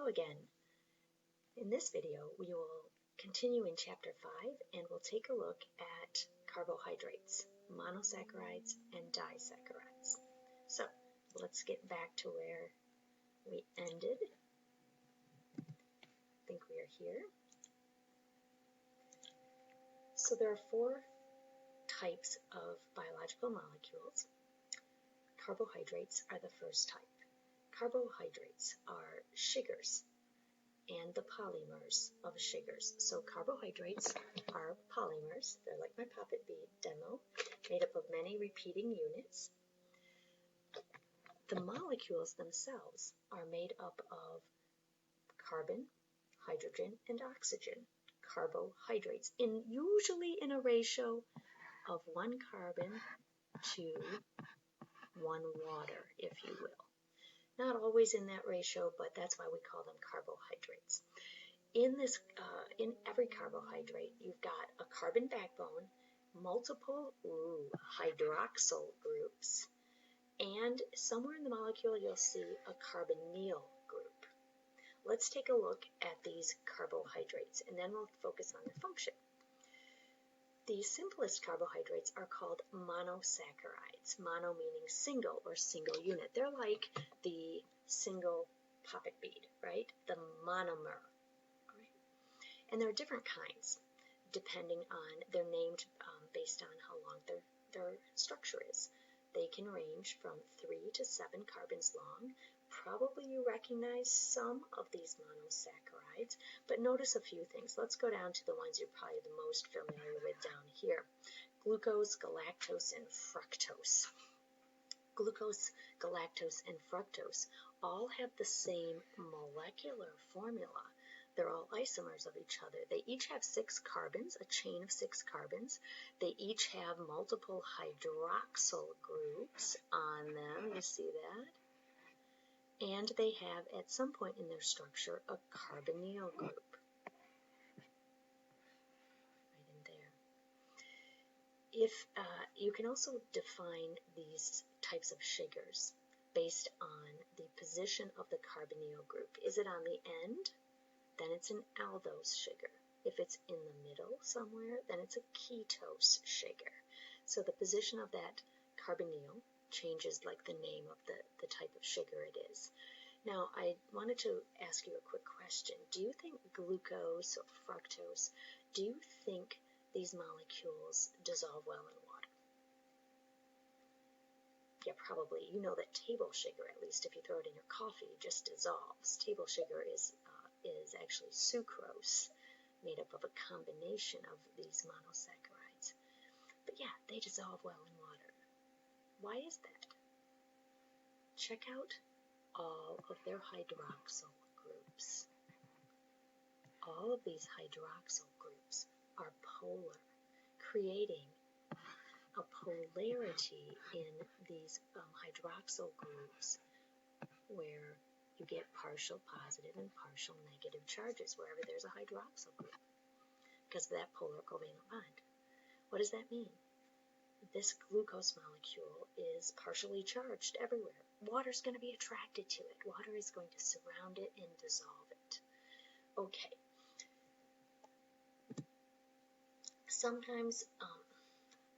again. In this video, we will continue in Chapter 5 and we'll take a look at carbohydrates, monosaccharides, and disaccharides. So let's get back to where we ended. I think we are here. So there are 4 types of biological molecules. Carbohydrates are the first type. Carbohydrates are sugars and the polymers of sugars. So carbohydrates are polymers. They're like my poppet bead demo, made up of many repeating units. The molecules themselves are made up of carbon, hydrogen, and oxygen. Carbohydrates, usually in a ratio of 1 carbon to 1 water, if you will. Not always in that ratio, but that's why we call them carbohydrates. In every carbohydrate, you've got a carbon backbone, multiple hydroxyl groups, and somewhere in the molecule you'll see a carbonyl group. Let's take a look at these carbohydrates, and then we'll focus on their function. The simplest carbohydrates are called monosaccharides. Mono meaning single or single unit. They're like the single poppet bead, right? The monomer. Right? And there are different kinds depending on, they're named based on how long their structure is. They can range from 3 to 7 carbons long. Probably you recognize some of these monosaccharides, but notice a few things. Let's go down to the ones you're probably the most familiar with down here. Glucose, galactose, and fructose. Glucose, galactose, and fructose all have the same molecular formula. They're all isomers of each other. They each have 6 carbons, a chain of 6 carbons. They each have multiple hydroxyl groups on them. You see that? And they have, at some point in their structure, a carbonyl group. Right in there. You can also define these types of sugars based on the position of the carbonyl group. Is it on the end? Then it's an aldose sugar. If it's in the middle somewhere, then it's a ketose sugar. So the position of that carbonyl changes like the name of the type of sugar it is. Now, I wanted to ask you a quick question. Do you think glucose or fructose, do you think these molecules dissolve well in water? Yeah, probably. You know that table sugar, at least if you throw it in your coffee, just dissolves. Table sugar is actually sucrose, made up of a combination of these monosaccharides. But yeah, they dissolve well in water. Why is that? Check out all of their hydroxyl groups. All of these hydroxyl groups are polar, creating a polarity in these hydroxyl groups where you get partial positive and partial negative charges wherever there's a hydroxyl group because of that polar covalent bond. What does that mean? This glucose molecule is partially charged everywhere. Water's going to be attracted to it. Water is going to surround it and dissolve it. Okay. Sometimes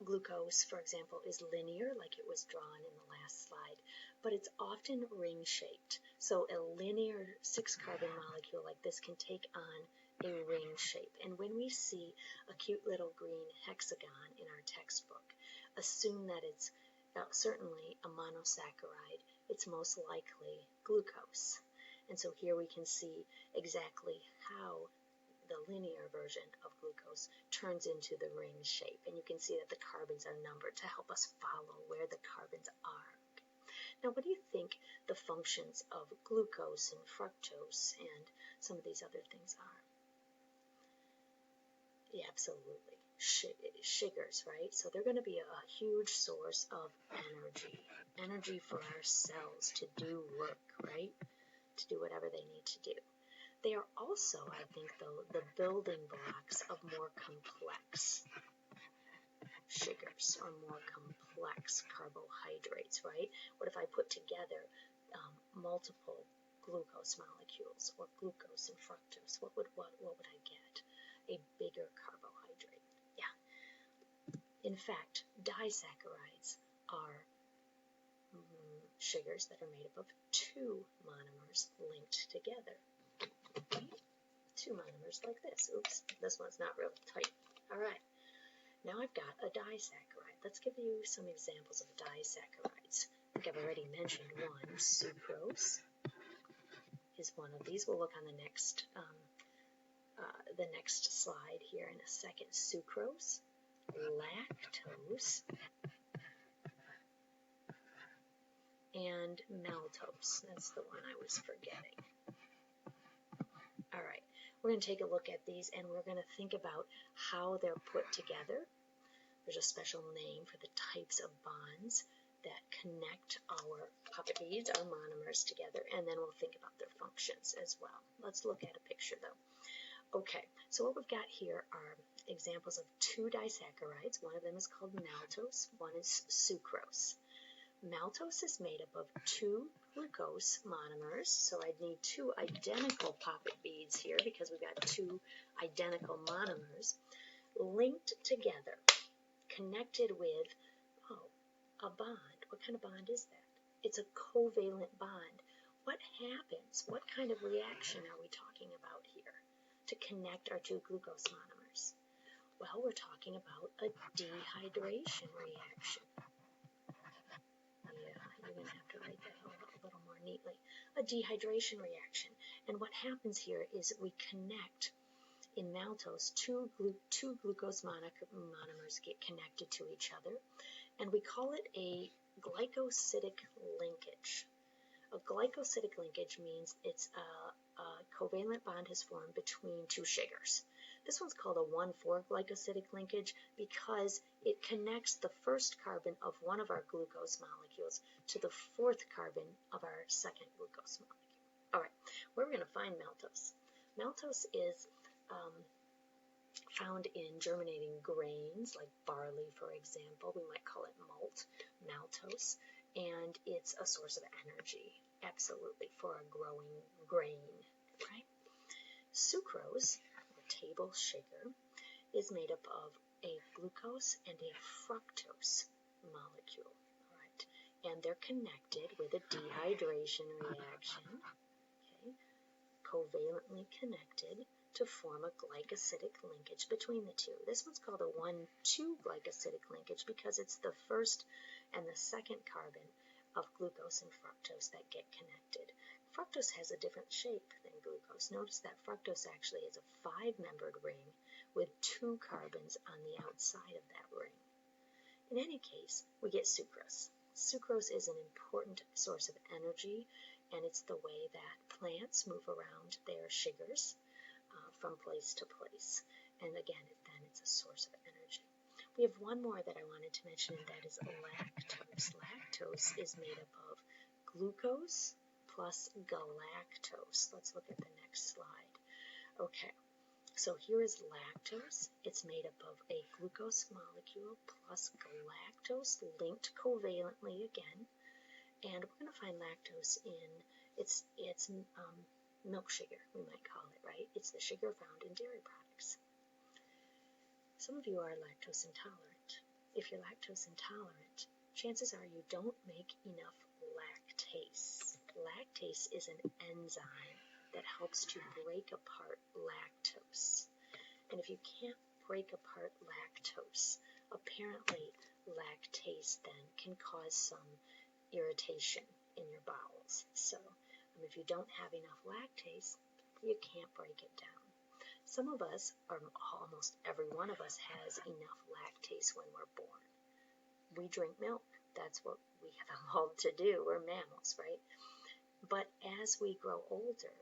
glucose, for example, is linear, like it was drawn in the last slide, but it's often ring-shaped. So a linear 6-carbon molecule like this can take on a ring shape. And when we see a cute little green hexagon in our textbook, assume that it's certainly a monosaccharide. It's most likely glucose. And so here we can see exactly how the linear version of glucose turns into the ring shape. And you can see that the carbons are numbered to help us follow where the carbons are. Now, what do you think the functions of glucose and fructose and some of these other things are? Yeah, absolutely. Sugars, right? So they're going to be a huge source of energy for our cells to do work, right? To do whatever they need to do. They are also, I think, though, the building blocks of more complex sugars or more complex carbohydrates, right? What if I put together multiple glucose molecules, or glucose and fructose, what would I get? A bigger carbohydrate. Yeah. In fact, disaccharides are sugars that are made up of two monomers linked together. Okay? Two monomers like this. Oops, this one's not real tight. All right. Now I've got a disaccharide. Let's give you some examples of disaccharides. I think I've already mentioned one. Sucrose is one of these. We'll look on the next slide here in a second. Sucrose, lactose, and maltose. That's the one I was forgetting. All right, we're going to take a look at these, and we're going to think about how they're put together. There's a special name for the types of bonds that connect our poppet beads, our monomers together, and then we'll think about their functions as well. Let's look at a picture though. Okay, so what we've got here are examples of two disaccharides. One of them is called maltose, one is sucrose. Maltose is made up of two glucose monomers, so I'd need two identical poppet beads here because we've got two identical monomers linked together, connected with, a bond. What kind of bond is that? It's a covalent bond. What happens? What kind of reaction are we talking about here to connect our two glucose monomers? Well, we're talking about a dehydration reaction. Yeah, you're going to have to write that a little more neatly. A dehydration reaction. And what happens here is we connect, in maltose, two glucose monomers get connected to each other, and we call it a glycosidic linkage. A glycosidic linkage means it's a covalent bond has formed between two sugars. This one's called a 1,4 glycosidic linkage because it connects the first carbon of one of our glucose molecules to the fourth carbon of our second glucose molecule. All right, where are we going to find maltose? Maltose is found in germinating grains like barley, for example. We might call it malt, maltose, and it's a source of energy, absolutely, for a growing grain, right? Sucrose, or table sugar, is made up of a glucose and a fructose molecule, all right? And they're connected with a dehydration reaction, okay, covalently connected to form a glycosidic linkage between the two. This one's called a 1,2 glycosidic linkage because it's the first and the second carbon of glucose and fructose that get connected. Fructose has a different shape than glucose. Notice that fructose actually is a 5-membered ring with 2 carbons on the outside of that ring. In any case, we get sucrose. Sucrose is an important source of energy, and it's the way that plants move around their sugars from place to place. And again, then it's a source of energy. We have one more that I wanted to mention, and that is lactose. Lactose is made up of glucose plus galactose. Let's look at the next slide. Okay, so here is lactose. It's made up of a glucose molecule plus galactose linked covalently again. And we're going to find lactose in its milk sugar, we might call it, right? It's the sugar found in dairy products. Some of you are lactose intolerant. If you're lactose intolerant, chances are you don't make enough lactase. Lactase is an enzyme that helps to break apart lactose. And if you can't break apart lactose, apparently lactase then can cause some irritation in your bowels. So if you don't have enough lactase, you can't break it down. Some of us, or almost every one of us, has enough lactase when we're born. We drink milk. That's what we have evolved to do. We're mammals, right? But as we grow older,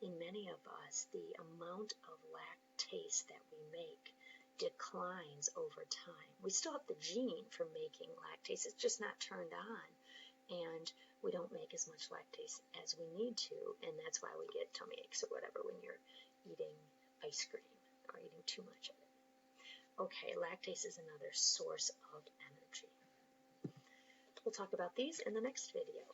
in many of us, the amount of lactase that we make declines over time. We still have the gene for making lactase. It's just not turned on. And we don't make as much lactase as we need to, and that's why we get tummy aches or whatever when you're eating ice cream or eating too much of it. Okay, lactase is another source of energy. We'll talk about these in the next video.